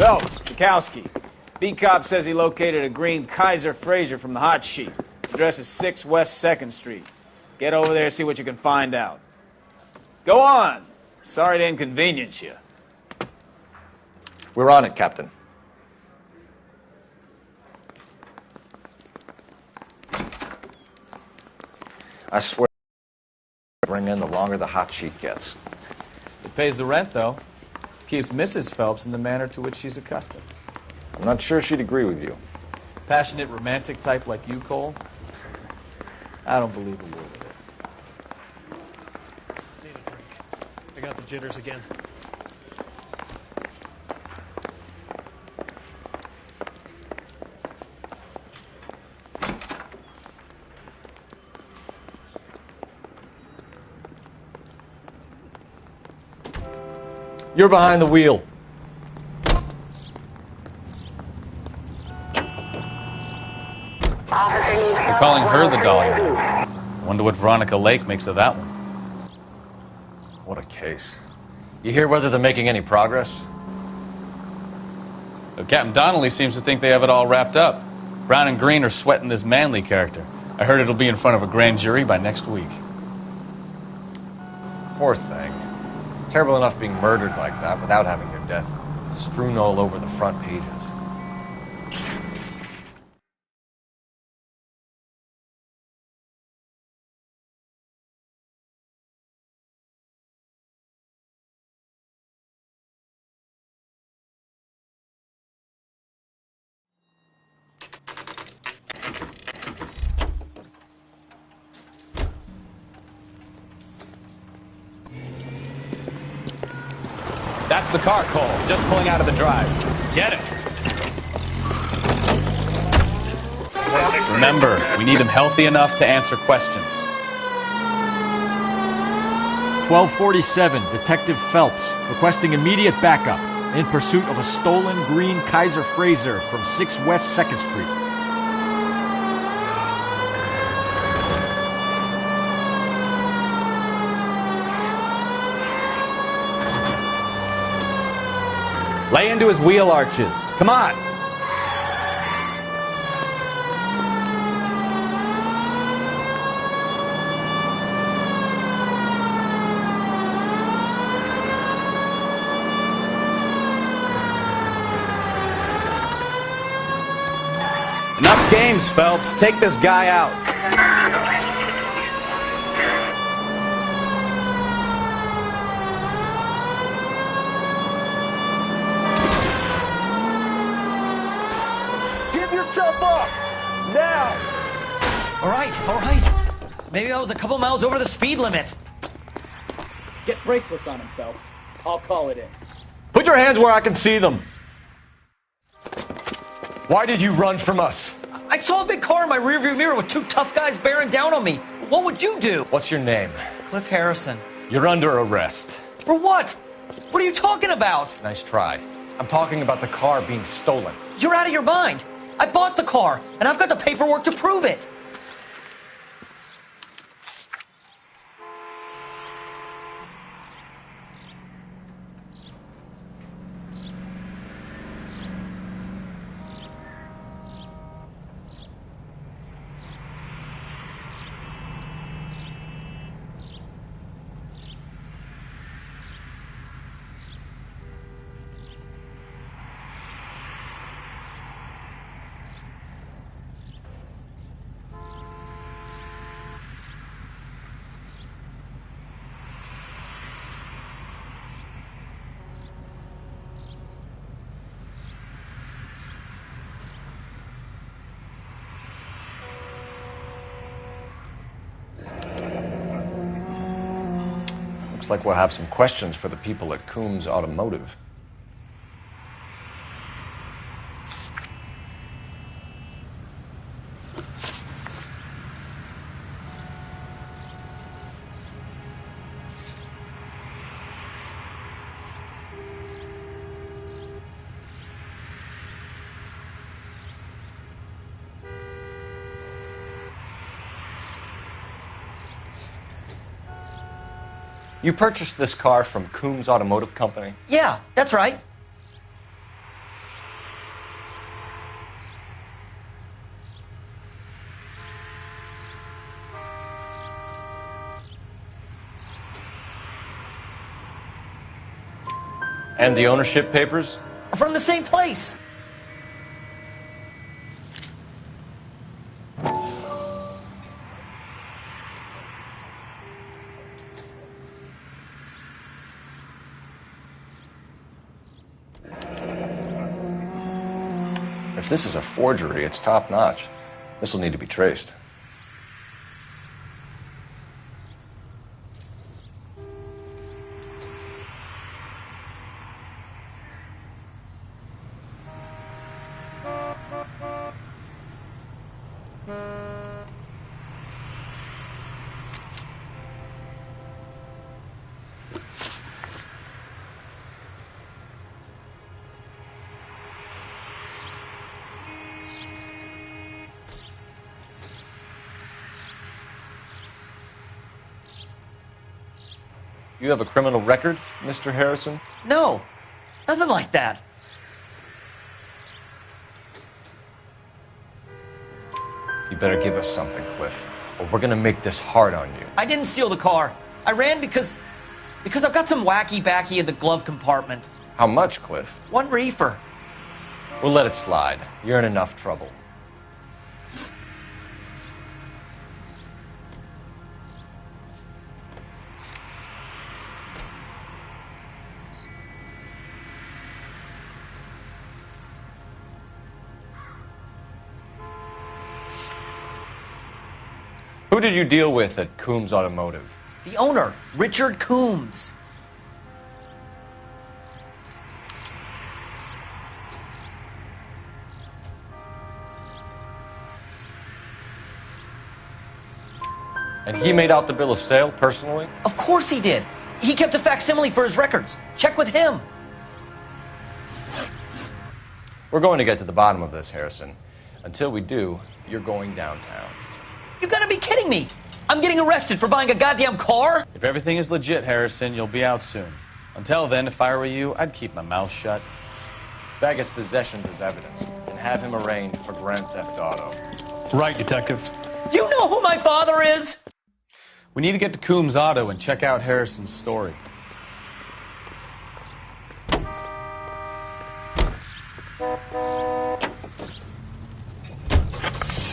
Phelps, Bukowski. Beat cop says he located a green Kaiser Fraser from the hot sheet. Address is 6 West 2nd Street. Get over there, see what you can find out. Go on. Sorry to inconvenience you. We're on it, Captain. I swear, bring in the longer the hot sheet gets. It pays the rent, though. Keeps Mrs. Phelps in the manner to which she's accustomed. I'm not sure she'd agree with you. Passionate, romantic type like you, Cole? I don't believe a word of it. Need a drink. I got the jitters again. You're behind the wheel. They're calling her the Dahlia. Wonder what Veronica Lake makes of that one. What a case. You hear whether they're making any progress? Well, Captain Donnelly seems to think they have it all wrapped up. Brown and Green are sweating this Manley character. I heard it'll be in front of a grand jury by next week. Poor thing. Terrible enough being murdered like that without having their death strewn all over the front pages. That's the car, Cole. Just pulling out of the drive. Get it. Remember, we need him healthy enough to answer questions. 1247, Detective Phelps, requesting immediate backup in pursuit of a stolen green Kaiser Fraser from 6 West 2nd Street. Lay into his wheel arches. Come on. Enough games, Phelps. Take this guy out. All right. Maybe I was a couple miles over the speed limit. Get bracelets on him, Phelps. I'll call it in. Put your hands where I can see them. Why did you run from us? I saw a big car in my rearview mirror with two tough guys bearing down on me. What would you do? What's your name? Cliff Harrison. You're under arrest. For what? What are you talking about? Nice try. I'm talking about the car being stolen. You're out of your mind. I bought the car, and I've got the paperwork to prove it. Looks like we'll have some questions for the people at Coombs Automotive. You purchased this car from Coombs Automotive Company? Yeah, that's right. And the ownership papers? From the same place. If this is a forgery, it's top-notch. This will need to be traced. You have a criminal record, Mr. Harrison? No, nothing like that. You better give us something, Cliff, or we're gonna make this hard on you. I didn't steal the car. I ran because I've got some wacky backy in the glove compartment. How much, Cliff? 1 reefer. We'll let it slide. You're in enough trouble. Who did you deal with at Coombs Automotive? The owner, Richard Coombs. And he made out the bill of sale personally? Of course he did. He kept a facsimile for his records. Check with him. We're going to get to the bottom of this, Harrison. Until we do, you're going downtown. You gotta be kidding me. I'm getting arrested for buying a goddamn car? If everything is legit, Harrison, you'll be out soon. Until then, if I were you, I'd keep my mouth shut. Bag his possessions as evidence and have him arraigned for Grand Theft Auto. Right, Detective. Do you know who my father is? We need to get to Coombs Auto and check out Harrison's story.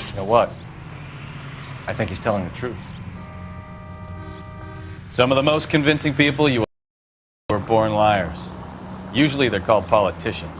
You know what? I think he's telling the truth. Some of the most convincing people you were born liars. Usually they're called politicians.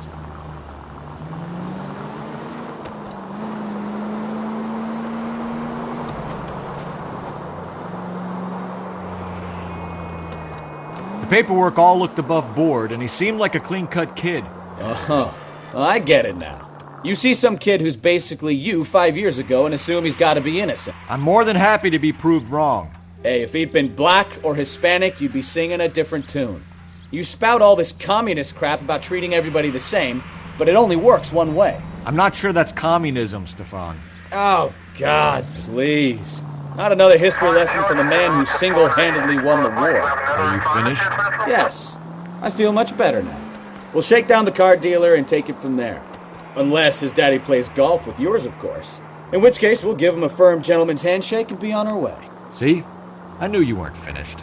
The paperwork all looked above board, and he seemed like a clean-cut kid. Oh, well, I get it now. You see some kid who's basically you 5 years ago and assume he's got to be innocent. I'm more than happy to be proved wrong. Hey, if he'd been black or Hispanic, you'd be singing a different tune. You spout all this communist crap about treating everybody the same, but it only works one way. I'm not sure that's communism, Stefan. Oh, God, please. Not another history lesson from the man who single-handedly won the war. Are you finished? Yes, I feel much better now. We'll shake down the car dealer and take it from there. Unless his daddy plays golf with yours, of course. In which case, we'll give him a firm gentleman's handshake and be on our way. See? I knew you weren't finished.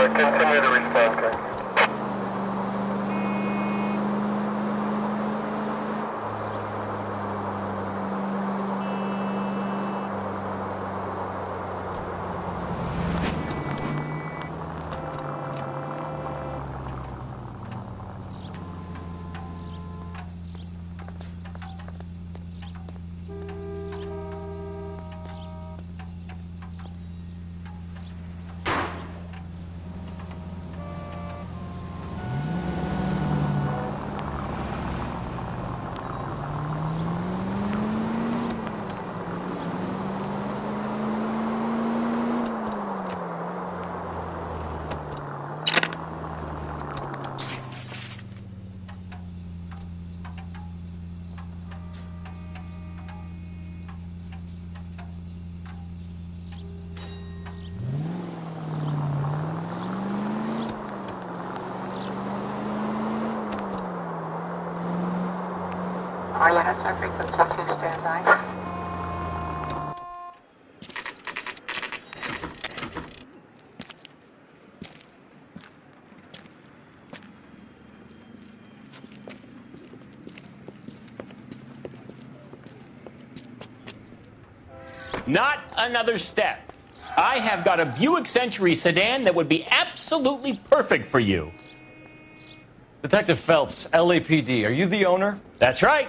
Continue to respond, Marietta, star frequency 2, stand by. Not another step. I have got a Buick Century sedan that would be absolutely perfect for you. Detective Phelps, LAPD, are you the owner? That's right.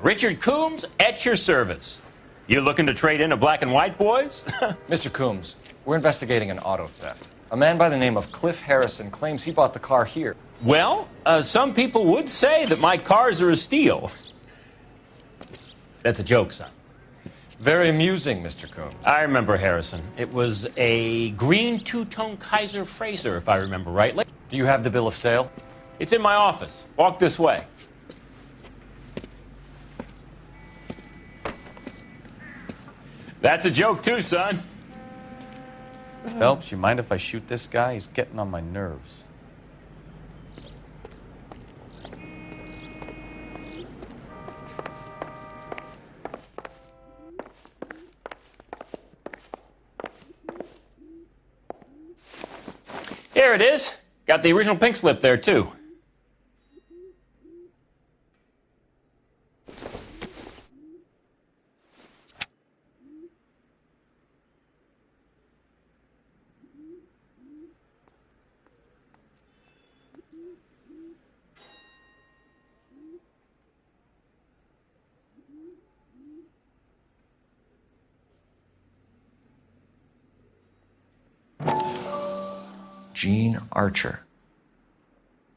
Richard Coombs at your service. You looking to trade in a black and white, boys? Mr. Coombs, we're investigating an auto theft. A man by the name of Cliff Harrison claims he bought the car here. Well, some people would say that my cars are a steal. That's a joke, son. Very amusing, Mr. Coombs. I remember Harrison. It was a green two-tone Kaiser Frazer, if I remember rightly. Do you have the bill of sale? It's in my office. Walk this way. That's a joke, too, son. Phelps, you mind if I shoot this guy? He's getting on my nerves. Here it is. Got the original pink slip there, too. Gene Archer,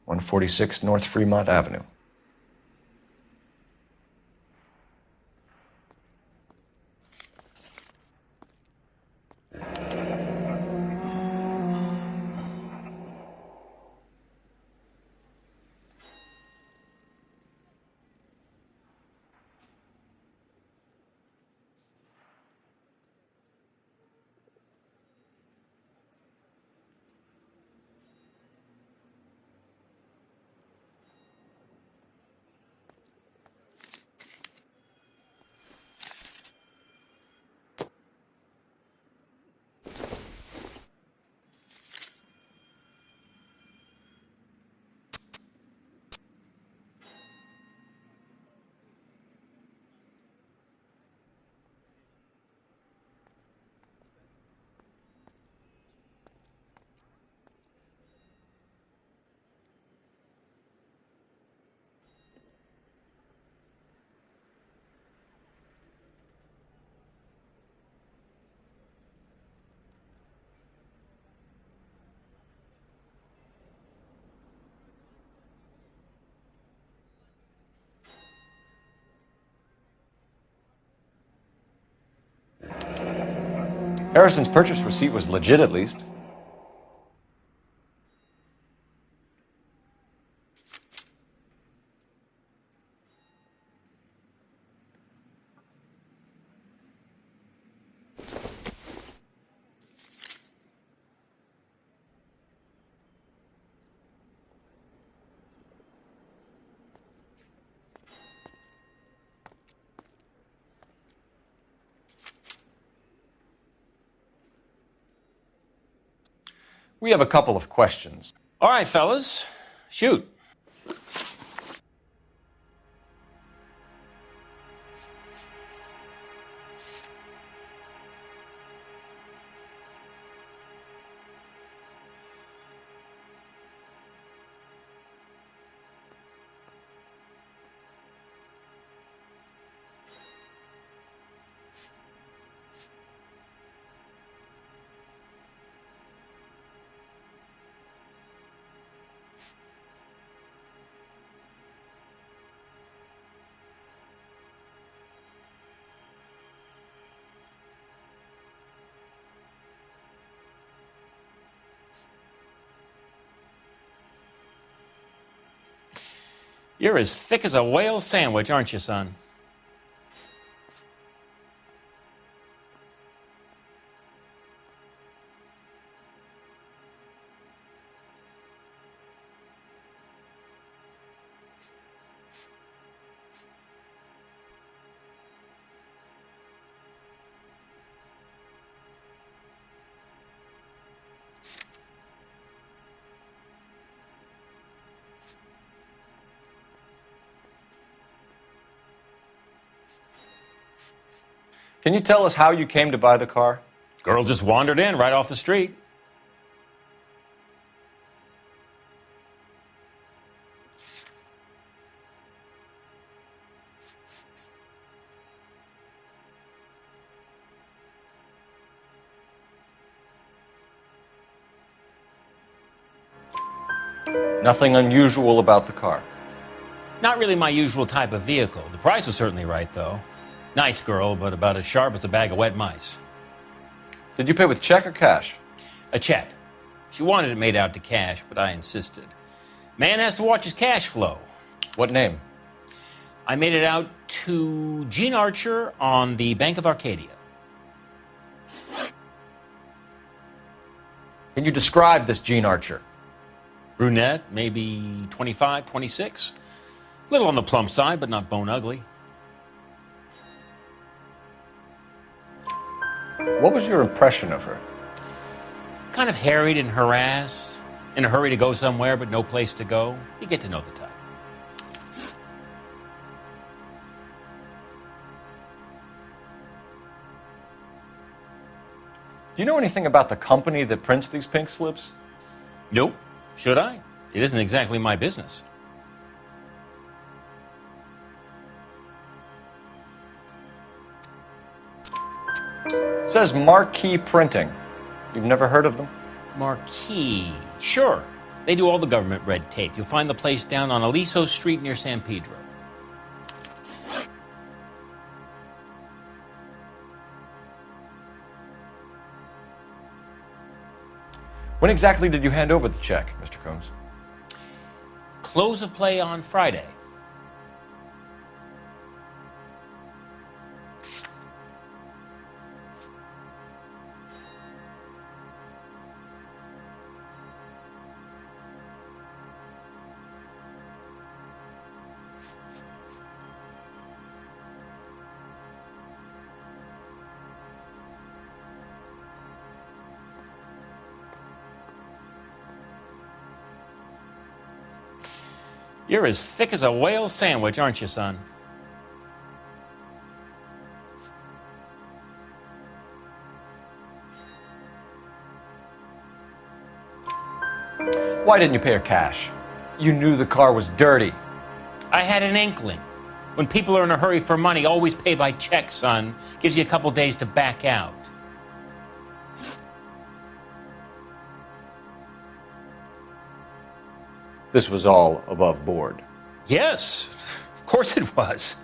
146 North Fremont Avenue. Harrison's purchase receipt was legit, at least. We have a couple of questions. All right, fellas. Shoot. You're as thick as a whale sandwich, aren't you, son? Can you tell us how you came to buy the car? Girl just wandered in right off the street. Nothing unusual about the car. Not really my usual type of vehicle. The price was certainly right, though. Nice girl, but about as sharp as a bag of wet mice. Did you pay with check or cash? A check. She wanted it made out to cash, but I insisted. Man has to watch his cash flow. What name? I made it out to Gene Archer on the Bank of Arcadia. Can you describe this Gene Archer? Brunette, maybe 25, 26. Little on the plump side, but not bone ugly. What was your impression of her? Kind of harried and harassed. In a hurry to go somewhere, but no place to go. You get to know the type. Do you know anything about the company that prints these pink slips? Nope. Should I? It isn't exactly my business. It says Marquee Printing. You've never heard of them? Marquee. Sure. They do all the government red tape. You'll find the place down on Aliso Street near San Pedro. When exactly did you hand over the check, Mr. Combs? Close of play on Friday. You're as thick as a whale sandwich, aren't you, son? Why didn't you pay her cash? You knew the car was dirty. I had an inkling. When people are in a hurry for money, always pay by check, son. Gives you a couple days to back out. This was all above board. Yes, of course it was.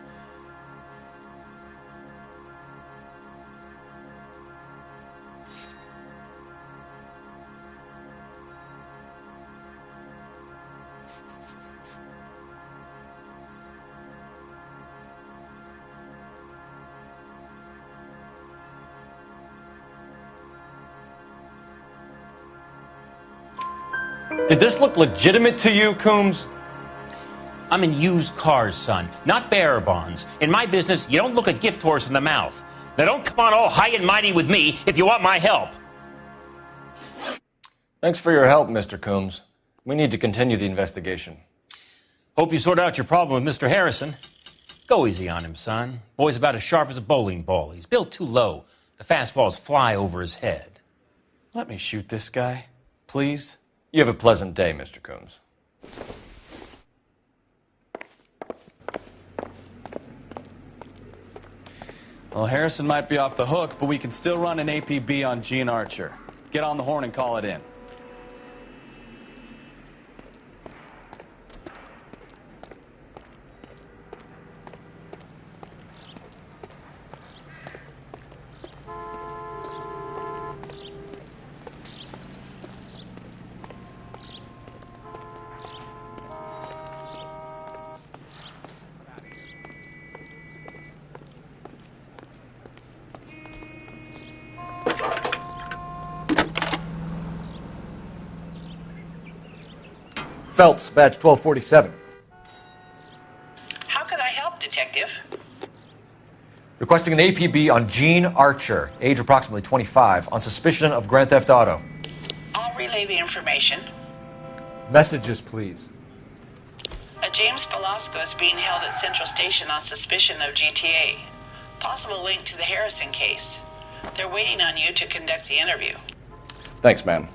Did this look legitimate to you, Coombs? I'm in used cars, son, not bearer bonds. In my business, you don't look a gift horse in the mouth. Now don't come on all high and mighty with me if you want my help. Thanks for your help, Mr. Coombs. We need to continue the investigation. Hope you sort out your problem with Mr. Harrison. Go easy on him, son. Boy's about as sharp as a bowling ball. He's built too low. The fastballs fly over his head. Let me shoot this guy, please. You have a pleasant day, Mr. Coombs. Well, Harrison might be off the hook, but we can still run an APB on Gene Archer. Get on the horn and call it in. Phelps, badge 1247. How can I help, Detective? Requesting an APB on Gene Archer, age approximately 25, on suspicion of Grand Theft Auto. I'll relay the information. Messages, please. A James Velasco is being held at Central Station on suspicion of GTA. possible link to the Harrison case. They're waiting on you to conduct the interview. Thanks, ma'am.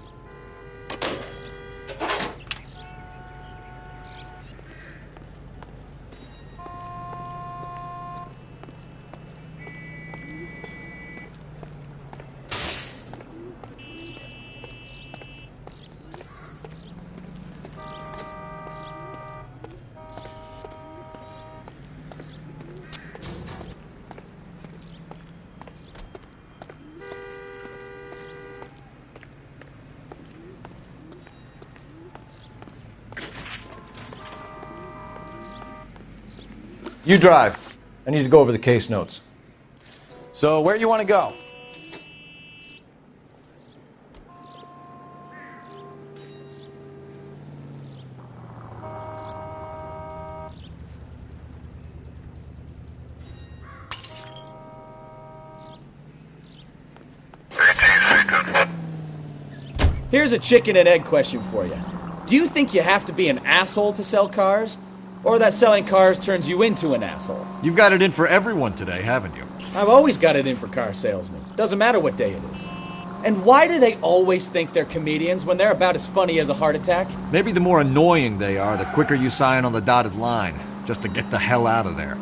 You drive. I need to go over the case notes. So, where you want to go? Here's a chicken and egg question for you. Do you think you have to be an asshole to sell cars? Or that selling cars turns you into an asshole? You've got it in for everyone today, haven't you? I've always got it in for car salesmen. Doesn't matter what day it is. And why do they always think they're comedians when they're about as funny as a heart attack? Maybe the more annoying they are, the quicker you sign on the dotted line, just to get the hell out of there.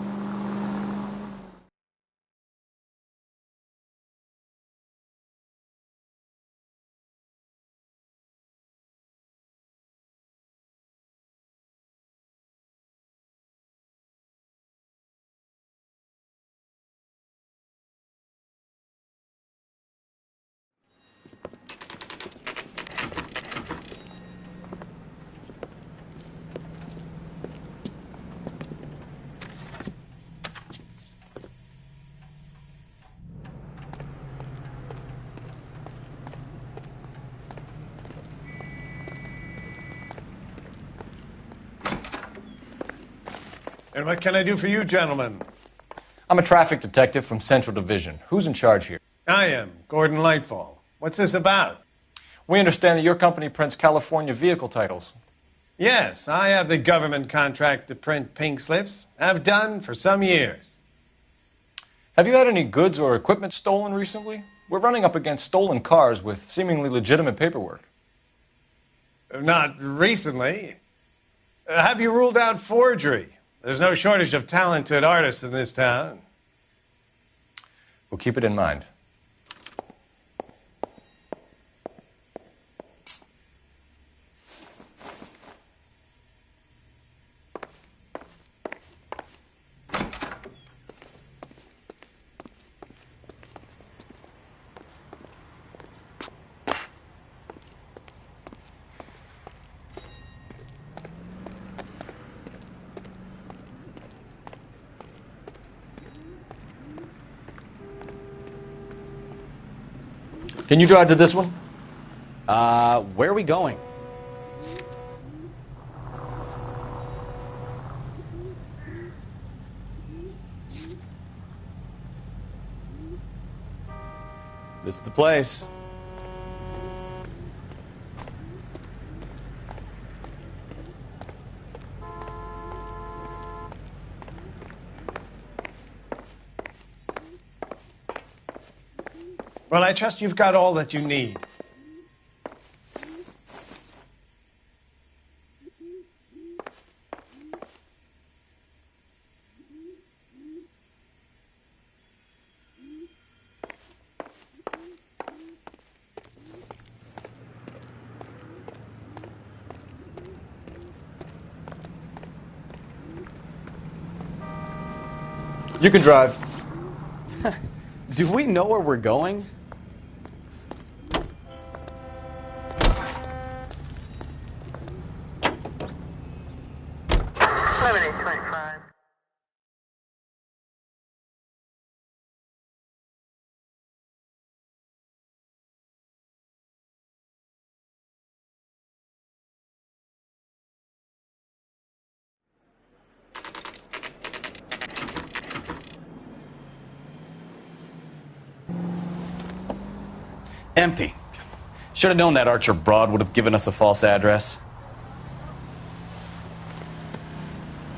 And what can I do for you, gentlemen? I'm a traffic detective from Central Division. Who's in charge here? I am, Gordon Lightfall. What's this about? We understand that your company prints California vehicle titles. Yes, I have the government contract to print pink slips. I've done for some years. Have you had any goods or equipment stolen recently? We're running up against stolen cars with seemingly legitimate paperwork. Not recently. Have you ruled out forgery? There's no shortage of talented artists in this town. We'll keep it in mind. Can you drive to this one? Where are we going? This is the place. Well, I trust you've got all that you need. You can drive. Do we know where we're going? Empty. Should have known that Archer Broad would have given us a false address.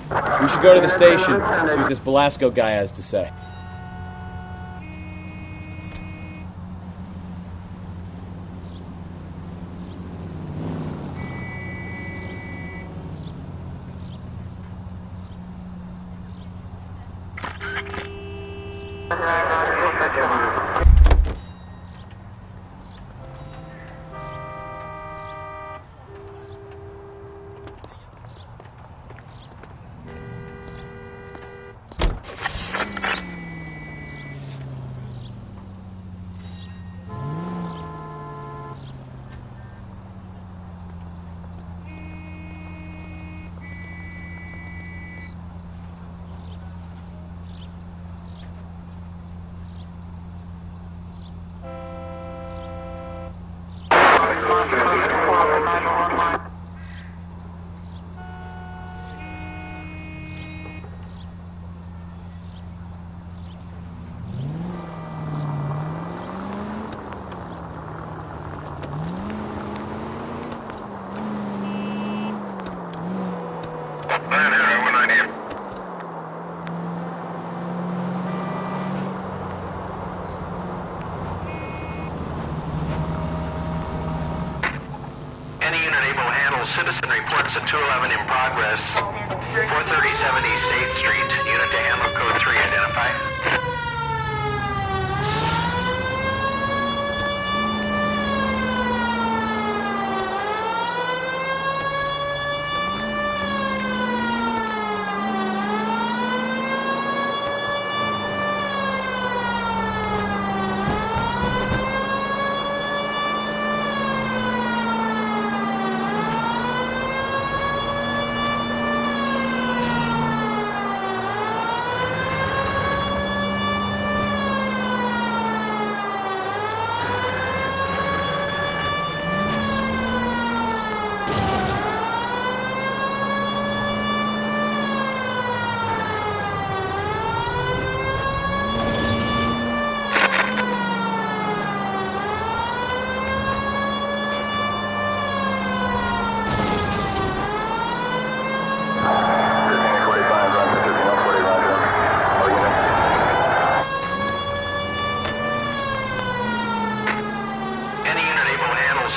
We should go to the station, see what this Belasco guy has to say. Citizen reports a 211 in progress. 437 East 8th Street. Unit to handle code 3. Identify.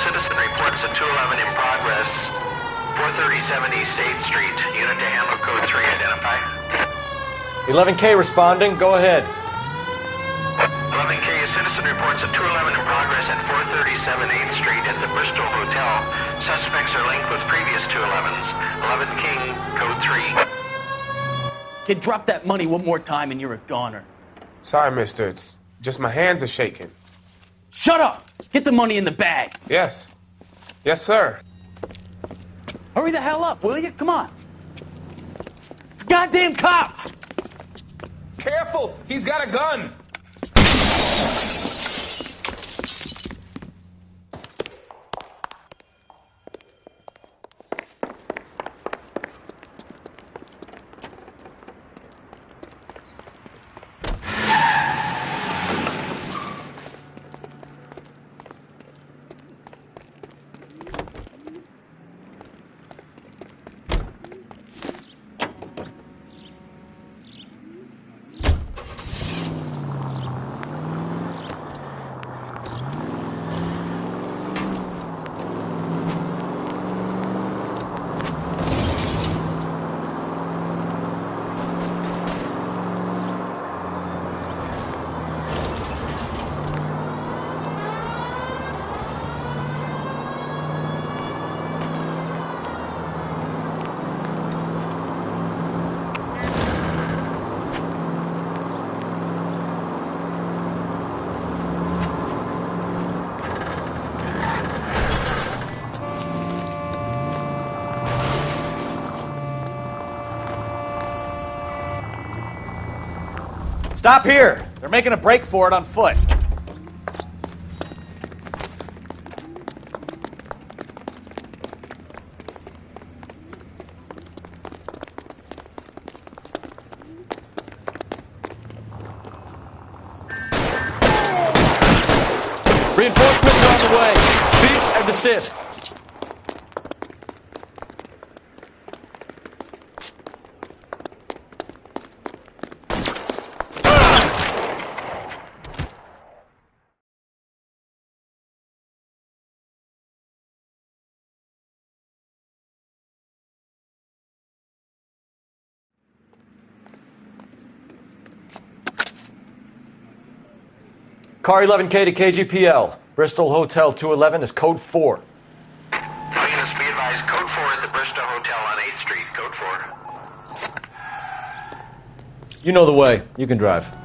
Citizen reports a 211 in progress. 437 East 8th Street. Unit to handle code 3. Identify. 11K responding. Go ahead. 11K, a citizen reports a 211 in progress at 437 8th Street at the Bristol Hotel. Suspects are linked with previous 211s. 11 King, code 3. Kid, drop that money one more time and you're a goner. Sorry, mister. It's just my hands are shaking. Shut up! Get the money in the bag. Yes. Yes, sir. Hurry the hell up, will you? Come on. It's goddamn cops! Careful! He's got a gun! Stop here! They're making a break for it on foot. Reinforcements are on the way. Cease and desist. Car 11K to KGPL. Bristol Hotel 211 is code 4. All units be advised, code 4 at the Bristol Hotel on 8th Street, code 4. You know the way. You can drive.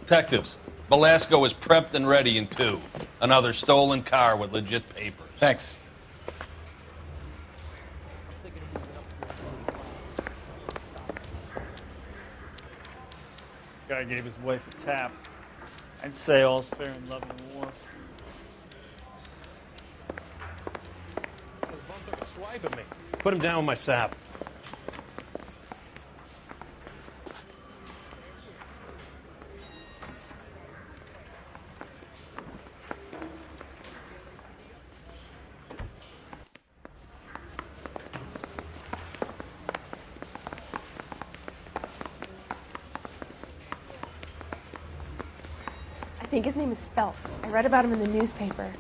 Detectives, Velasco is prepped and ready in 2. Another stolen car with legit papers. Thanks. Guy gave his wife a tap. I'd say all's fair in love and war. Swiping me. Put him down with my sap. I think his name is Phelps. I read about him in the newspaper.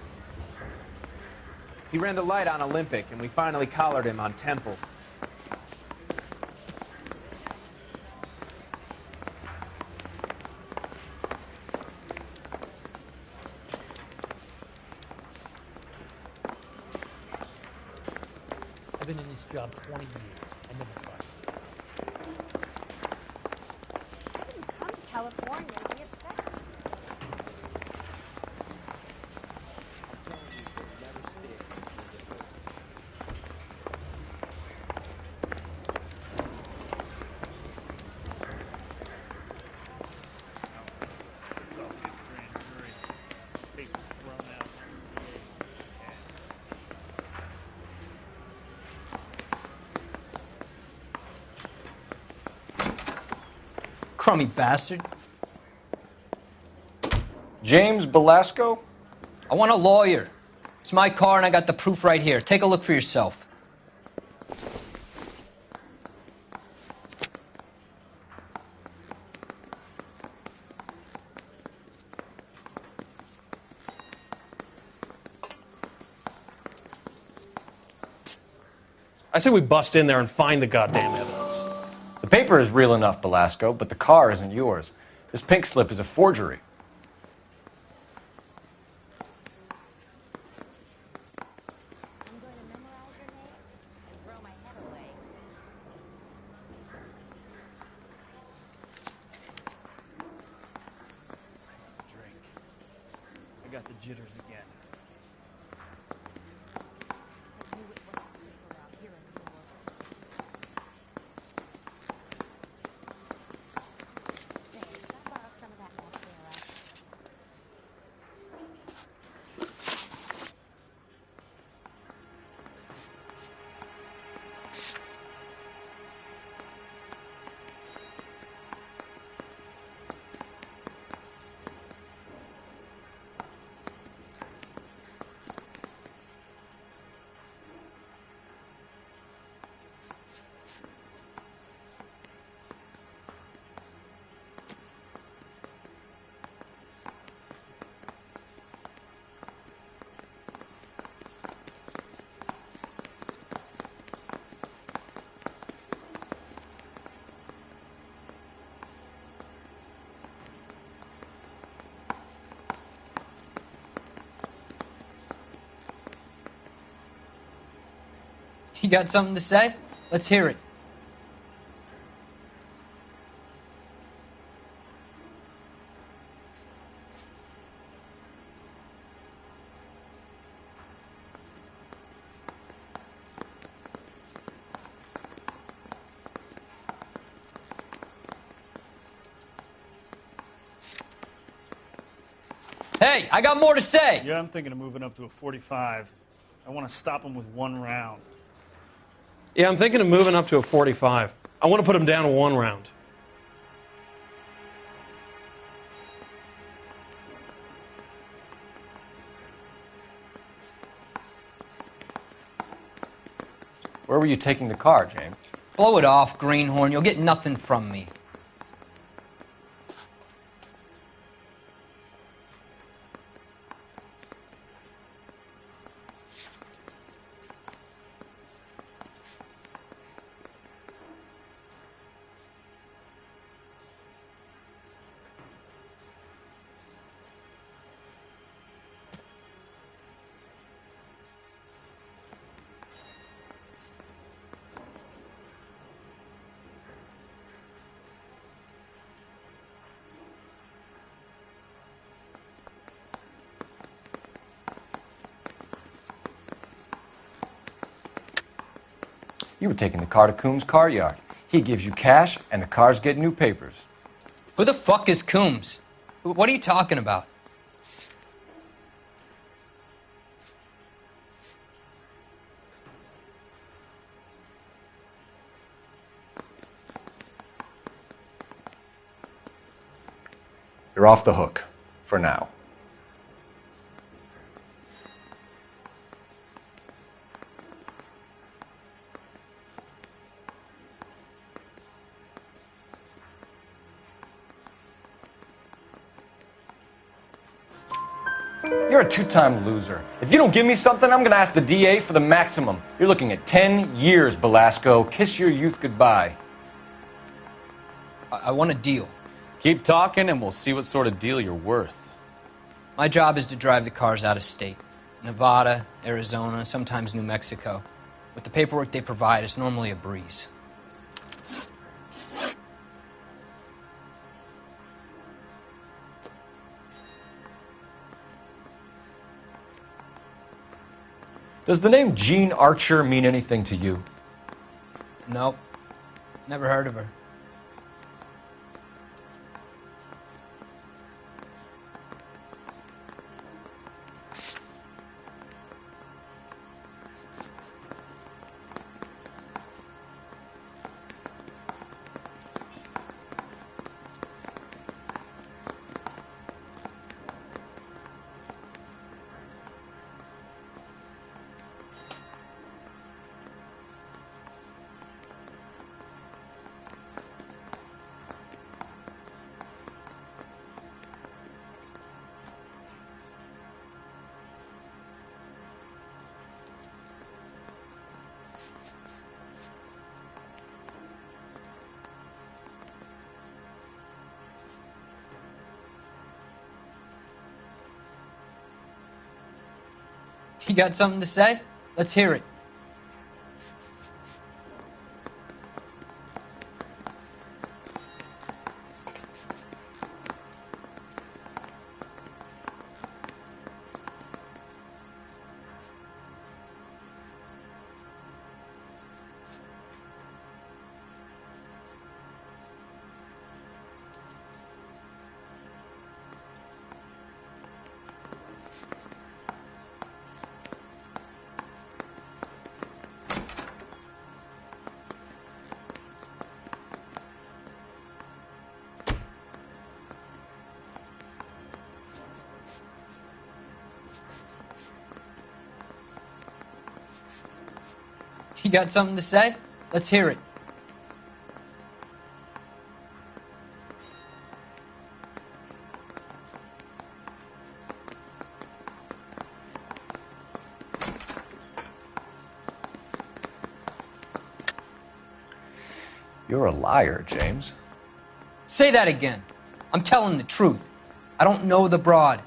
He ran the light on Olympic, and we finally collared him on Temple. I've been in this job 20 years. I never fired. Come to California and be a secretary. Crummy bastard. James Velasco? I want a lawyer. It's my car and I got the proof right here. Take a look for yourself. I say we bust in there and find the goddamn evidence. The paper is real enough, Velasco, but the car isn't yours. This pink slip is a forgery. Drink. I got the jitters again. You got something to say? Let's hear it. Hey, I got more to say. Yeah, I'm thinking of moving up to a 45. I want to stop him with one round. Yeah, I'm thinking of moving up to a 45. I want to put him down to 1 round. Where were you taking the car, James? Blow it off, greenhorn. You'll get nothing from me. You were taking the car to Coombs' car yard. He gives you cash, and the cars get new papers. Who the fuck is Coombs? What are you talking about? You're off the hook. For now. You're a two-time loser. If you don't give me something, I'm going to ask the DA for the maximum. You're looking at 10 years, Belasco. Kiss your youth goodbye. I want a deal. Keep talking and we'll see what sort of deal you're worth. My job is to drive the cars out of state. Nevada, Arizona, sometimes New Mexico. With the paperwork they provide, it's normally a breeze. Does the name Jean Archer mean anything to you? Nope. Never heard of her. You got something to say? Let's hear it. You got something to say? Let's hear it. You're a liar, James. Say that again. I'm telling the truth. I don't know the broad.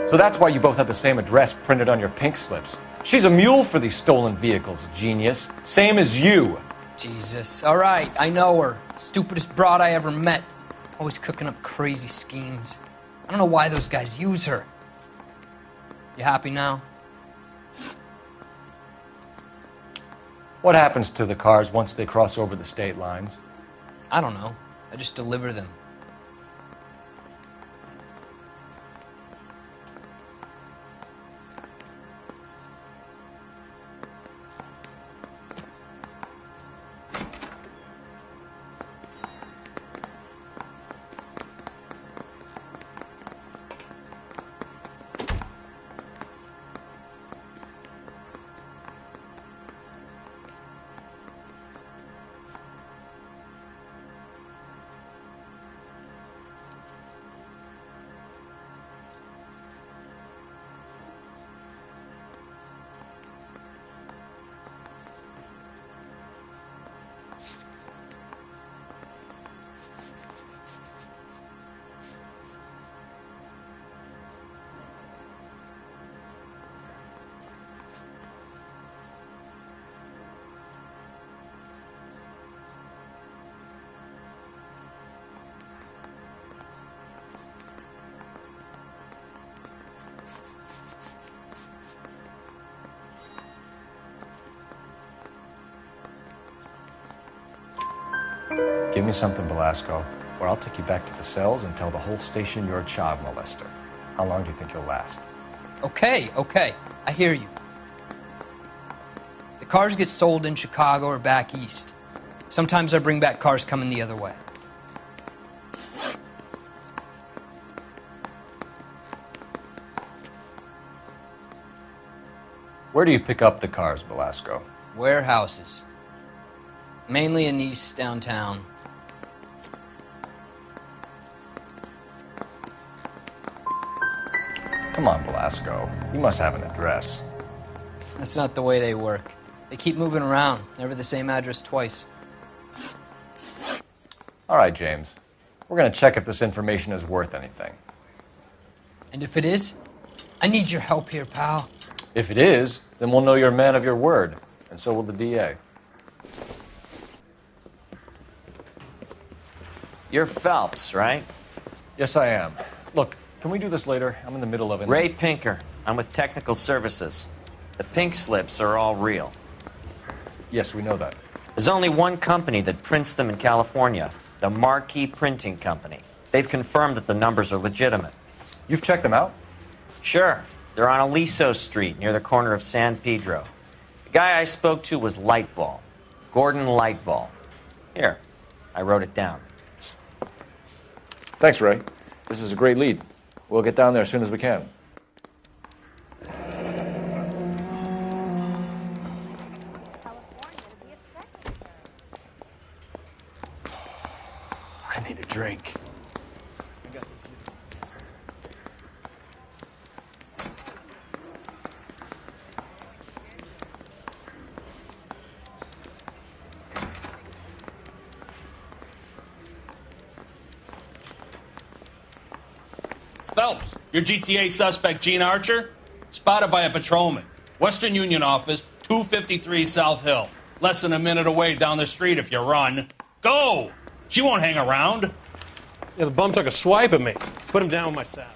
So that's why you both have the same address printed on your pink slips. She's a mule for these stolen vehicles, genius. Same as you. Jesus. All right, I know her. Stupidest broad I ever met. Always cooking up crazy schemes. I don't know why those guys use her. You happy now? What happens to the cars once they cross over the state lines? I don't know. I just deliver them. Give me something, Velasco, or I'll take you back to the cells and tell the whole station you're a child molester. How long do you think you'll last? Okay, I hear you. The cars get sold in Chicago or back east. Sometimes I bring back cars coming the other way. Where do you pick up the cars, Velasco? Warehouses. Mainly in East downtown. Come on, Velasco. You must have an address. That's not the way they work. They keep moving around, never the same address twice. All right, James. We're going to check if this information is worth anything. And if it is, I need your help here, pal. If it is, then we'll know you're a man of your word, and so will the DA. You're Phelps, right? Yes, I am. Look, can we do this later? I'm in the middle of it. Ray Pinker. I'm with Technical Services. The pink slips are all real. Yes, we know that. There's only one company that prints them in California, the Marquee Printing Company. They've confirmed that the numbers are legitimate. You've checked them out? Sure. They're on Aliso Street, near the corner of San Pedro. The guy I spoke to was Lightval. Gordon Lightval. Here, I wrote it down. Thanks, Ray. This is a great lead. We'll get down there as soon as we can. I need a drink. Phelps, your GTA suspect, Gene Archer, spotted by a patrolman. Western Union office, 253 South Hill. Less than a minute away down the street if you run. Go! She won't hang around. Yeah, the bum took a swipe at me. Put him down with my saddle.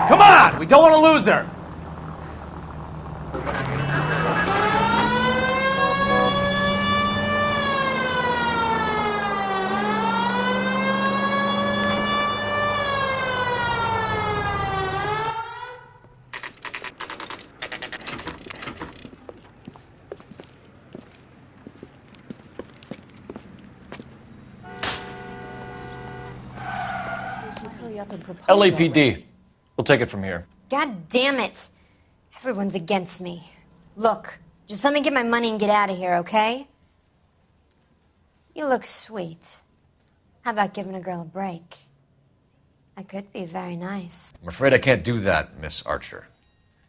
Come on! We don't want to lose her! LAPD. We'll take it from here. God damn it. Everyone's against me. Look, just let me get my money and get out of here, okay? You look sweet. How about giving a girl a break? I could be very nice. I'm afraid I can't do that, Miss Archer.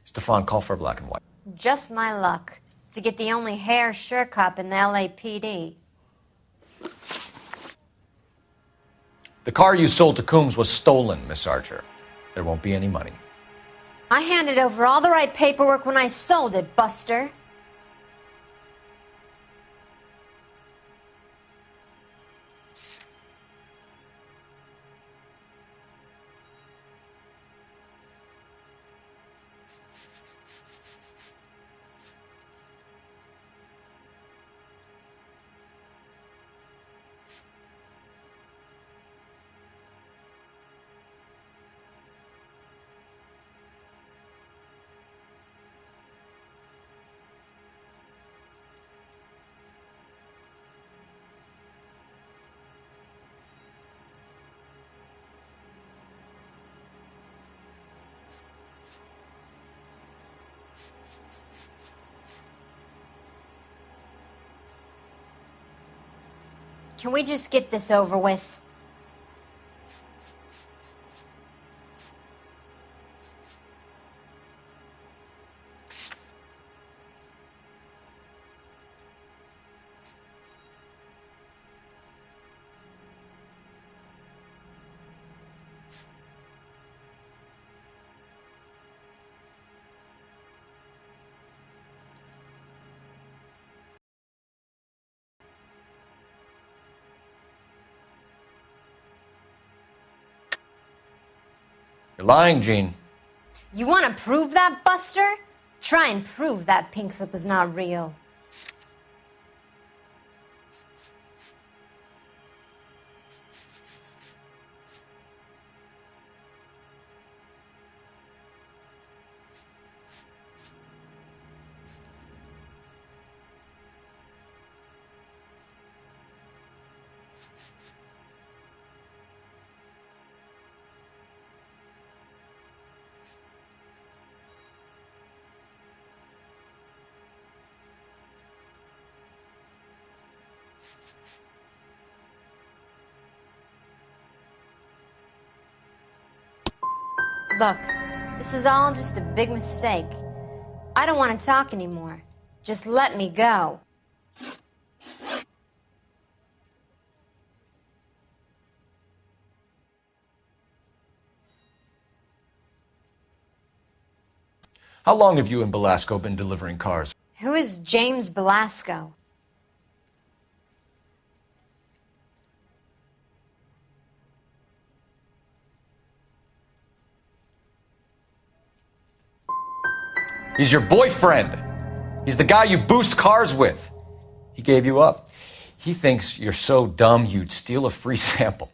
Stefan, call for black and white. Just my luck to get the only hair sure cop in the LAPD. The car you sold to Coombs was stolen, Miss Archer. There won't be any money. I handed over all the right paperwork when I sold it, Buster. Can we just get this over with? You're lying, Gene. You want to prove that, Buster? Try and prove that pink slip is not real. Look, this is all just a big mistake. I don't want to talk anymore. Just let me go. How long have you and Belasco been delivering cars? Who is James Belasco? He's your boyfriend. He's the guy you boost cars with. He gave you up. He thinks you're so dumb you'd steal a free sample.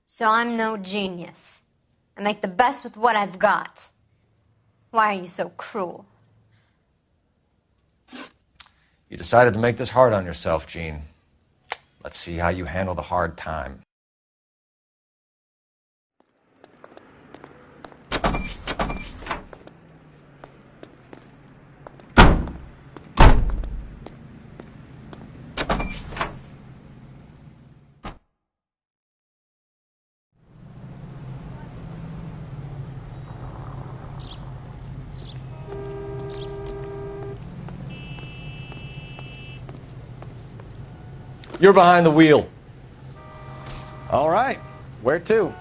So I'm no genius. I make the best with what I've got. Why are you so cruel? You decided to make this hard on yourself, Gene. Let's see how you handle the hard time. You're behind the wheel. All right. Where to?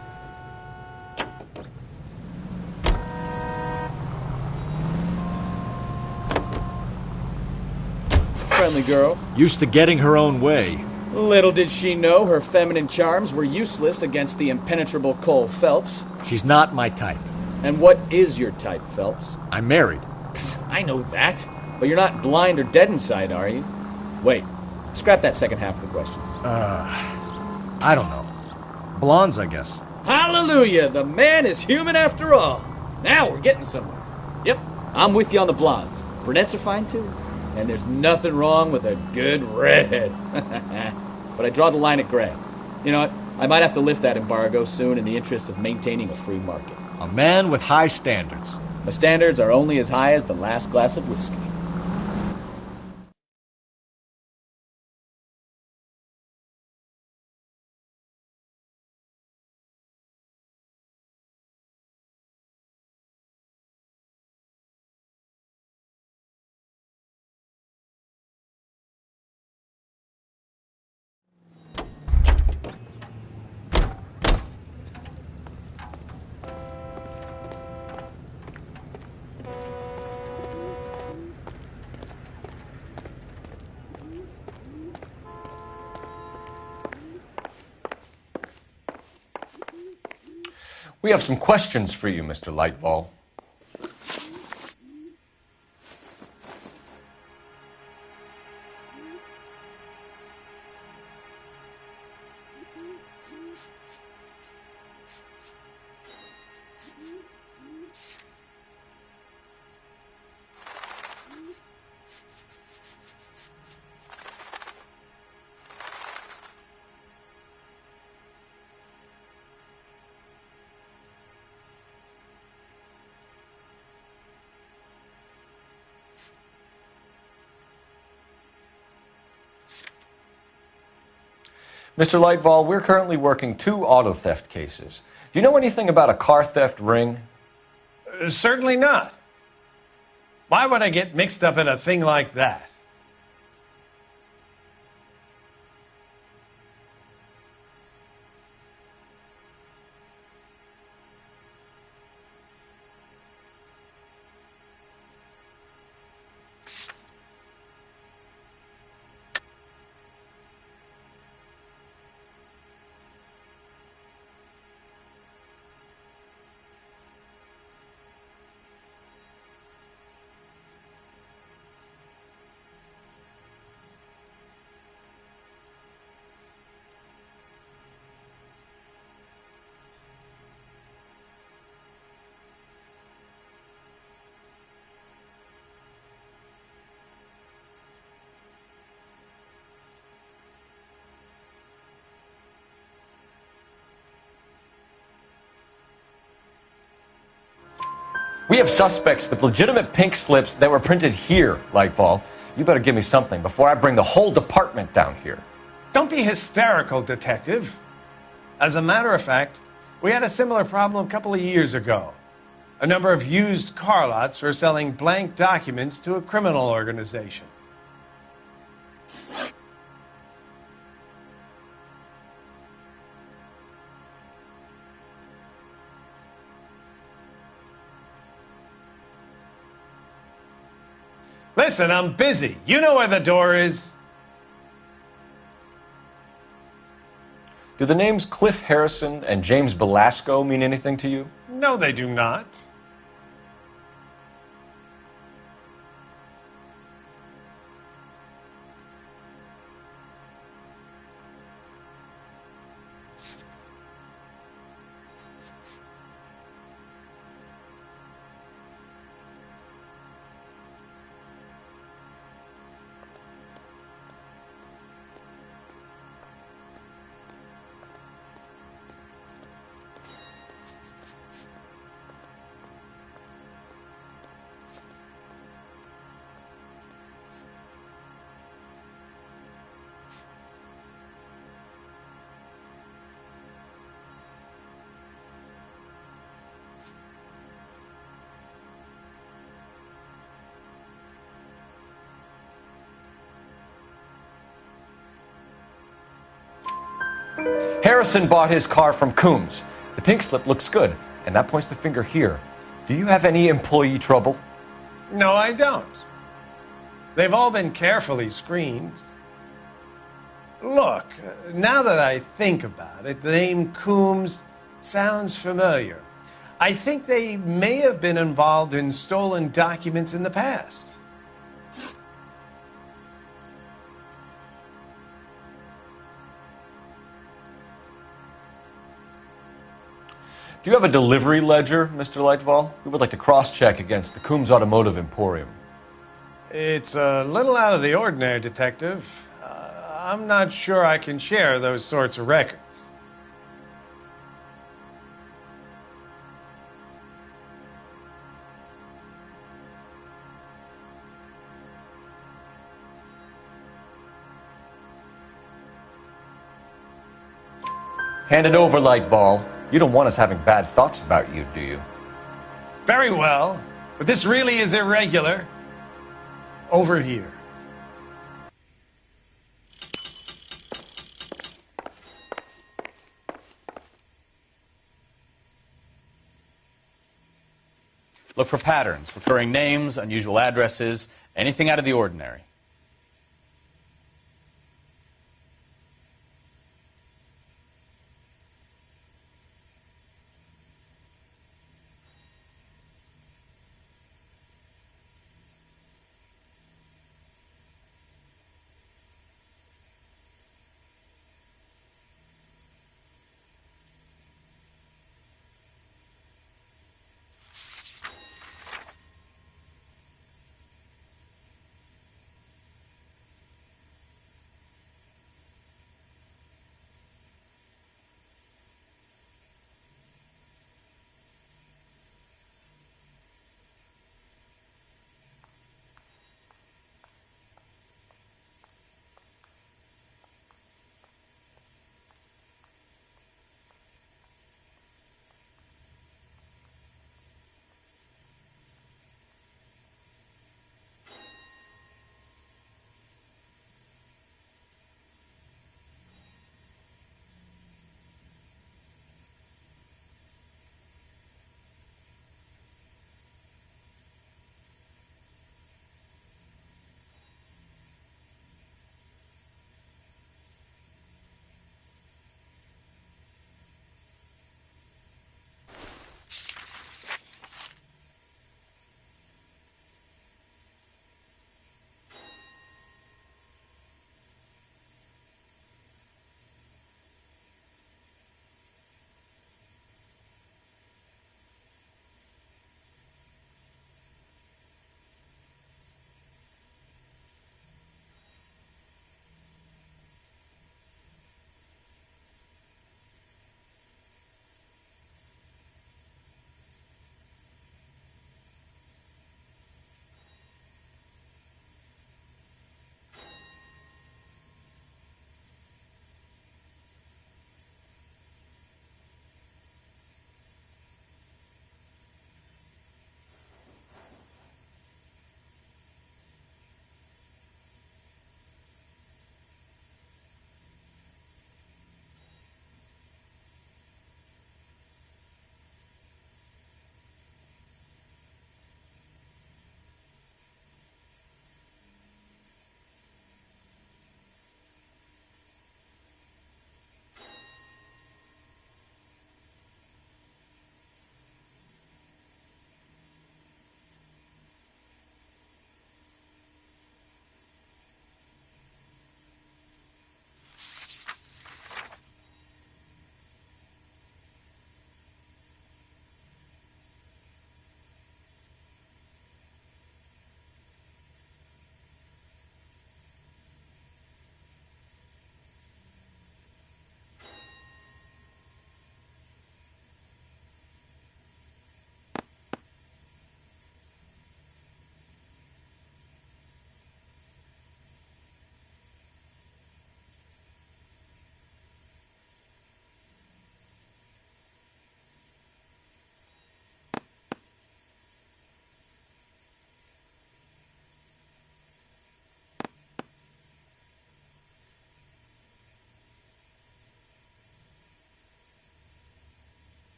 Friendly girl. Used to getting her own way. Little did she know her feminine charms were useless against the impenetrable Cole Phelps. She's not my type. And what is your type, Phelps? I'm married. I know that. But you're not blind or dead inside, are you? Wait. Scrap that second half of the question. I don't know. Blondes, I guess. Hallelujah! The man is human after all. Now we're getting somewhere. Yep, I'm with you on the blondes. Brunettes are fine too. And there's nothing wrong with a good redhead. But I draw the line at gray. You know what? I might have to lift that embargo soon in the interest of maintaining a free market. A man with high standards. My standards are only as high as the last glass of whiskey. We have some questions for you, Mr. Lightfall. Mr. Lightfall, we're currently working 2 auto theft cases. Do you know anything about a car theft ring? Certainly not. Why would I get mixed up in a thing like that? We have suspects with legitimate pink slips that were printed here, Lightfall. You better give me something before I bring the whole department down here. Don't be hysterical, Detective. As a matter of fact, we had a similar problem a couple of years ago. A number of used car lots were selling blank documents to a criminal organization. Listen, I'm busy. You know where the door is. Do the names Cliff Harrison and James Belasco mean anything to you? No, they do not. Harrison bought his car from Coombs. The pink slip looks good, and that points the finger here. Do you have any employee trouble? No, I don't. They've all been carefully screened. Look, now that I think about it, the name Coombs sounds familiar. I think they may have been involved in stolen documents in the past. Do you have a delivery ledger, Mr. Lightfall? We would like to cross-check against the Coombs Automotive Emporium. It's a little out of the ordinary, Detective. I'm not sure I can share those sorts of records. Hand it over, Lightball. You don't want us having bad thoughts about you, do you? Very well, but this really is irregular. Over here. Look for patterns, recurring names, unusual addresses, anything out of the ordinary.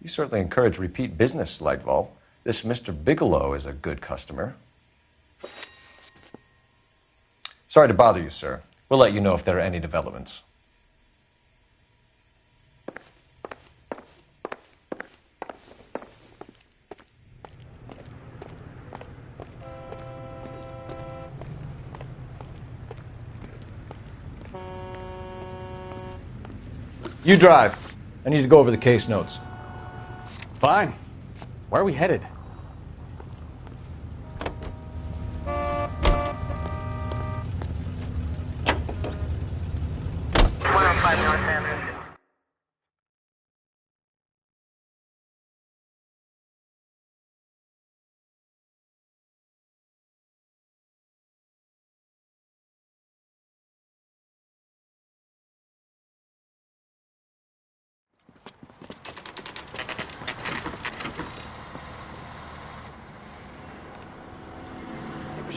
You certainly encourage repeat business, Lightval. This Mr. Bigelow is a good customer. Sorry to bother you, sir. We'll let you know if there are any developments. You drive. I need to go over the case notes. Fine. Where are we headed?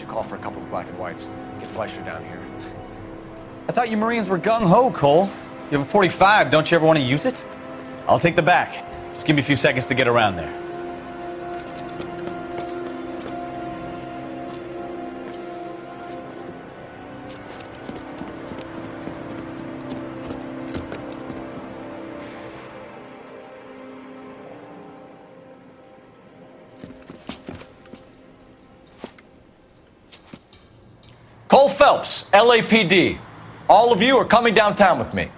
Call for a couple of black and whites. Get Fleischer down here. I thought you Marines were gung-ho, Cole. You have a 45. Don't you ever want to use it? I'll take the back. Just give me a few seconds to get around there. Cole Phelps, LAPD. All of you are coming downtown with me.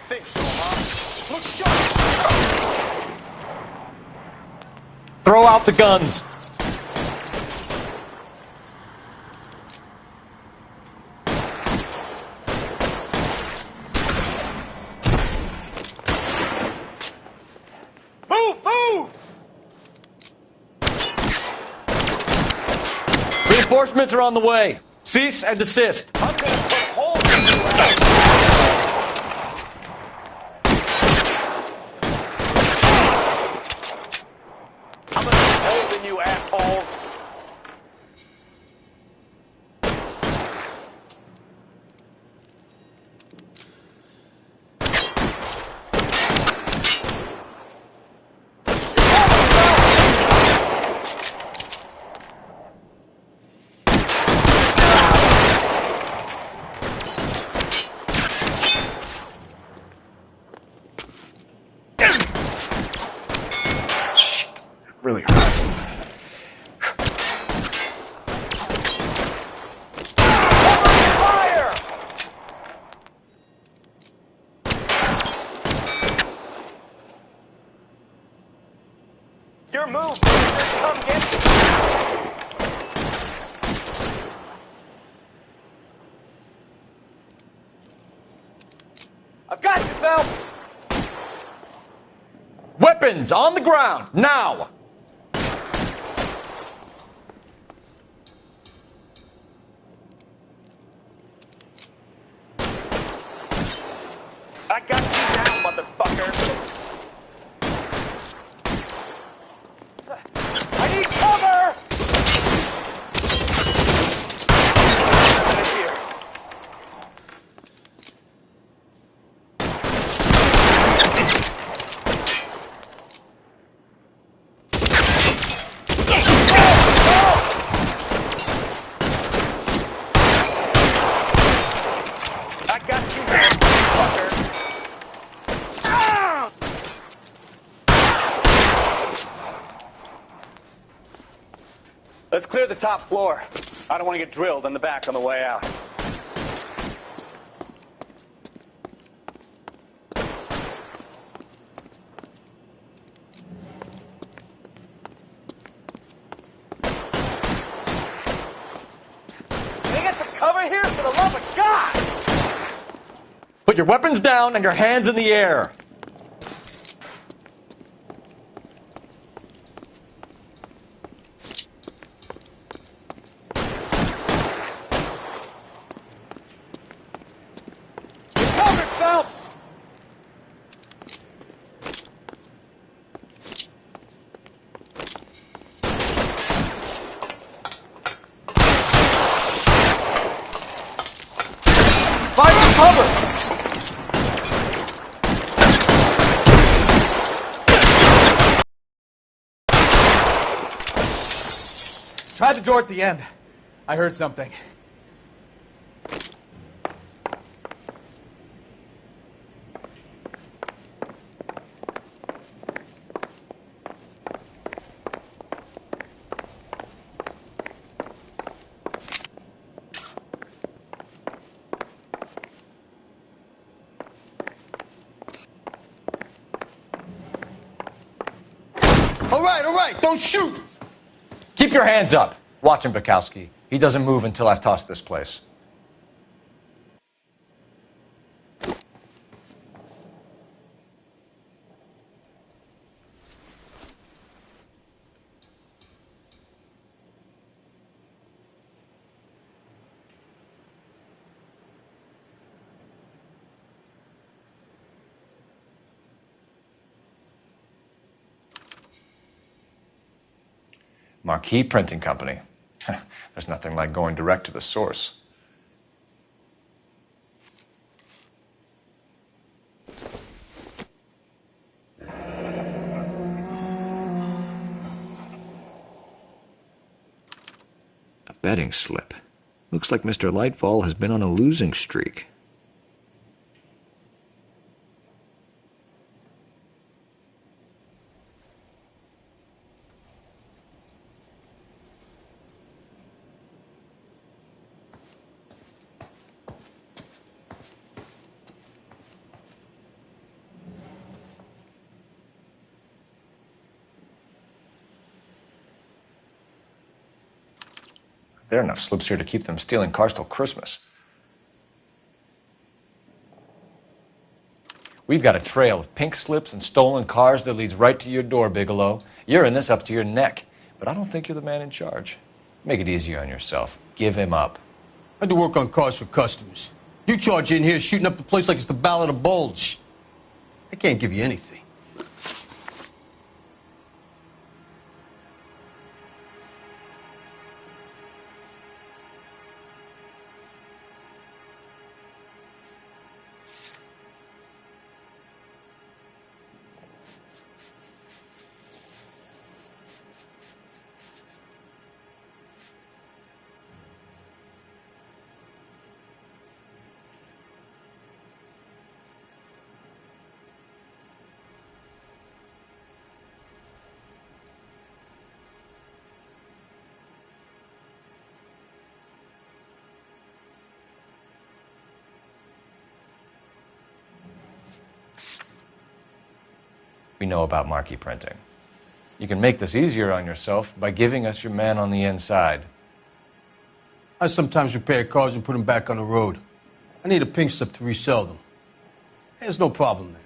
Think so, huh? Look sharp! Throw out the guns. Move, move! Reinforcements are on the way. Cease and desist. I'm gonna put holes in you, I'm gonna put holes in you, asshole. Really hurts. Fire! Your move, come get me. I've got you, Phelps! Weapons on the ground, now! I got you now, motherfucker! I need cover! Get out of here. I got you now, motherfucker! Let's clear the top floor. I don't want to get drilled in the back on the way out. Can I get some cover here, for the love of God? Put your weapons down and your hands in the air. Cover, Phelps! Find the cover! Try the door at the end. I heard something. All right, don't shoot! Keep your hands up. Watch him, Bukowski. He doesn't move until I've tossed this place. Marquee Printing Company. There's nothing like going direct to the source. A betting slip. Looks like Mr. Lightfall has been on a losing streak. There are enough slips here to keep them stealing cars till Christmas. We've got a trail of pink slips and stolen cars that leads right to your door, Bigelow. You're in this up to your neck, but I don't think you're the man in charge. Make it easier on yourself. Give him up. I do work on cars for customers. You charge in here shooting up the place like it's the Ballad of Bulge. I can't give you anything. We know about marquee printing. You can make this easier on yourself by giving us your man on the inside. I sometimes repair cars and put them back on the road. I need a pink slip to resell them. There's no problem there.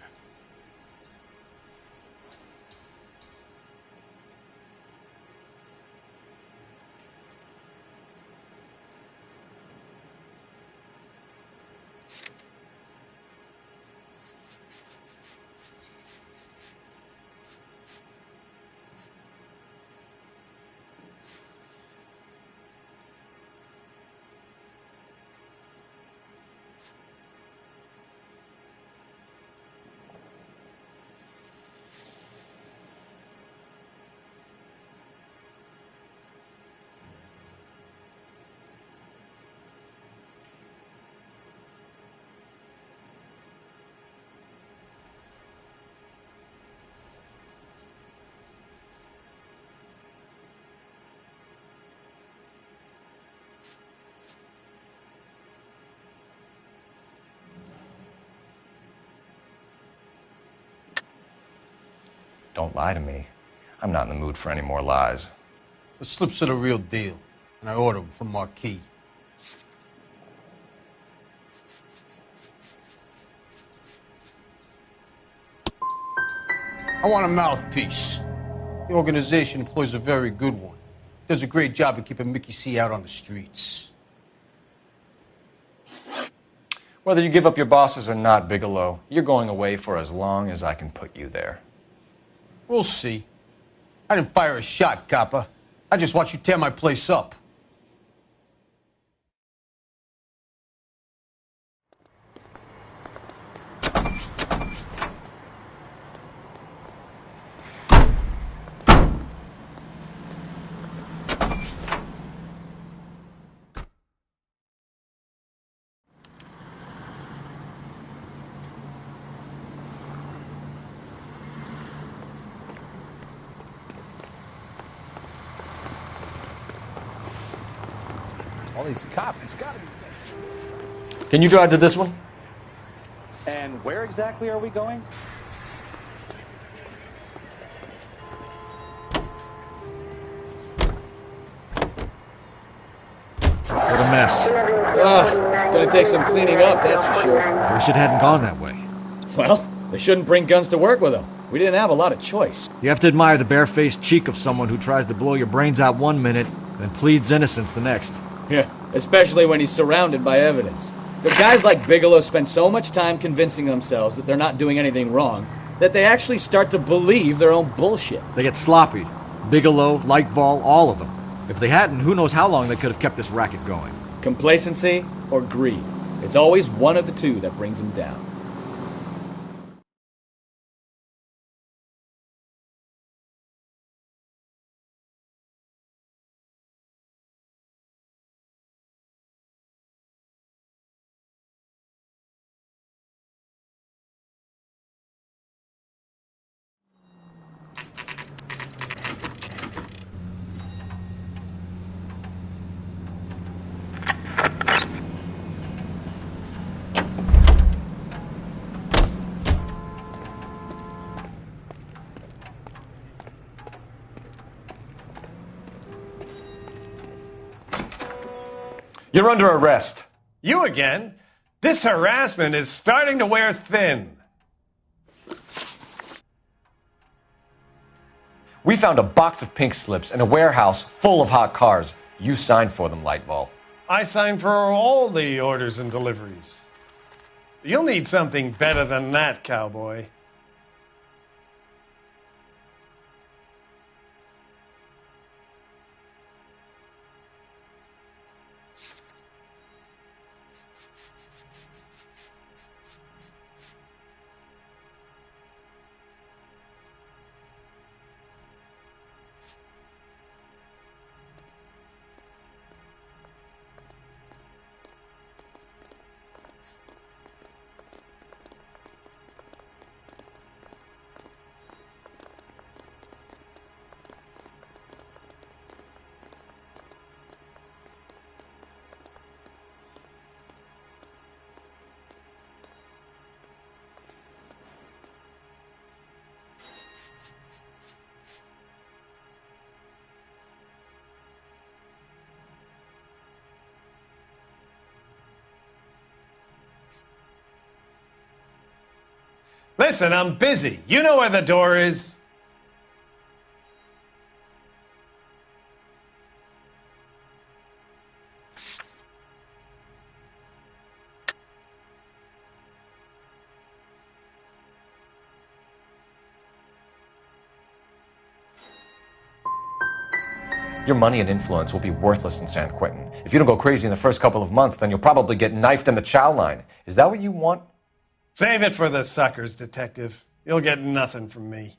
Don't lie to me. I'm not in the mood for any more lies. The slips are the real deal, and I ordered them from Marquee. I want a mouthpiece. The organization employs a very good one. Does a great job of keeping Mickey C out on the streets. Whether you give up your bosses or not, Bigelow, you're going away for as long as I can put you there. We'll see. I didn't fire a shot, copper. I just watched you tear my place up. All these cops, it's gotta be safe. Can you drive to this one? And where exactly are we going? What a mess. Gonna take some cleaning up, that's for sure. I wish it hadn't gone that way. Well, they shouldn't bring guns to work with them. We didn't have a lot of choice. You have to admire the barefaced cheek of someone who tries to blow your brains out one minute, then pleads innocence the next. Yeah, especially when he's surrounded by evidence. The guys like Bigelow spend so much time convincing themselves that they're not doing anything wrong that they actually start to believe their own bullshit. They get sloppy. Bigelow, Lightval, all of them. If they hadn't, who knows how long they could have kept this racket going. Complacency or greed. It's always one of the two that brings them down. You're under arrest. You again? This harassment is starting to wear thin. We found a box of pink slips in a warehouse full of hot cars. You signed for them, Lightball. I signed for all the orders and deliveries. You'll need something better than that, cowboy. Listen, I'm busy. You know where the door is. Your money and influence will be worthless in San Quentin. If you don't go crazy in the first couple of months, then you'll probably get knifed in the chow line. Is that what you want? Save it for the suckers, Detective. You'll get nothing from me.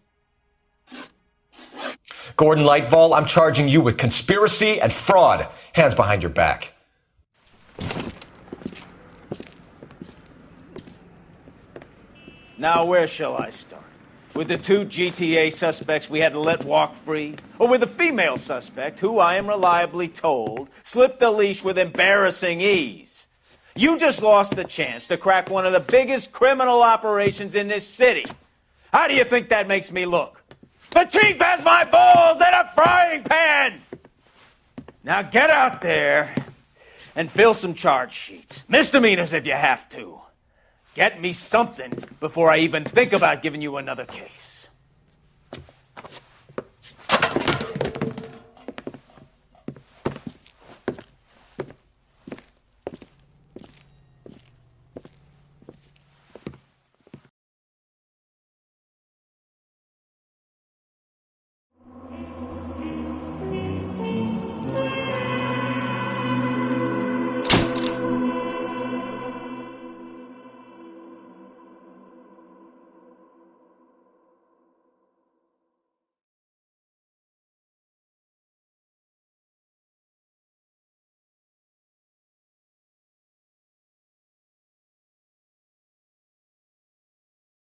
Gordon Lightval, I'm charging you with conspiracy and fraud. Hands behind your back. Now, where shall I start? With the two GTA suspects we had to let walk free? Or with the female suspect, who I am reliably told slipped the leash with embarrassing ease? You just lost the chance to crack one of the biggest criminal operations in this city. How do you think that makes me look? The chief has my balls in a frying pan! Now get out there and fill some charge sheets. Misdemeanors if you have to. Get me something before I even think about giving you another case.